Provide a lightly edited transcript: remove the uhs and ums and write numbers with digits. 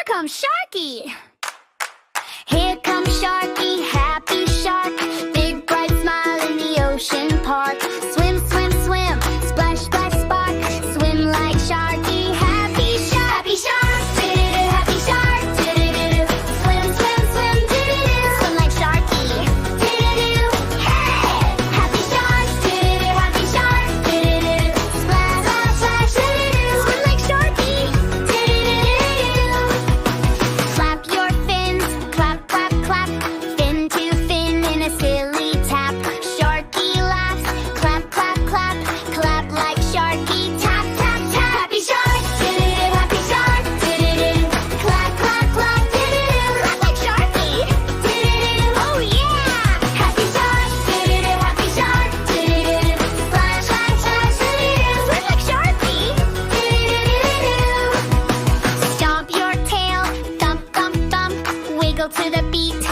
Here comes Sharky! Here comes Sharky, happy shark. Big bright smile in the ocean park. Swim, swim, swim, splash, splash, spark. Swim like Sharky, happy shark. Happy shark, do-do-do, happy shark, do-do-do. Swim, swim, swim, do-do-do. Swim like Sharky, do-do-do. Hey! Happy shark, do-do-do, happy shark, do-do-do. Splash, splash, splash, do-do-do. Swim like Sharky, do-do-do. Flap your fins, clap, clap, clap. Fin to fin in a silly tap. Sharky laughs, clap, clap, clap. Clap like Sharky, tap, tap, tap. Happy shark, do-do-do, happy shark, do-do-do. Clap, clap, clap, do-do-do. Clap like Sharky, do-do-do. Oh yeah! Happy shark, do-do-do, happy shark, do-do-do. Splash, splash, splash, do-do-do. Swim like Sharky, do-do-do. Stomp your tail, thump, thump, thump. Wiggle to the beat.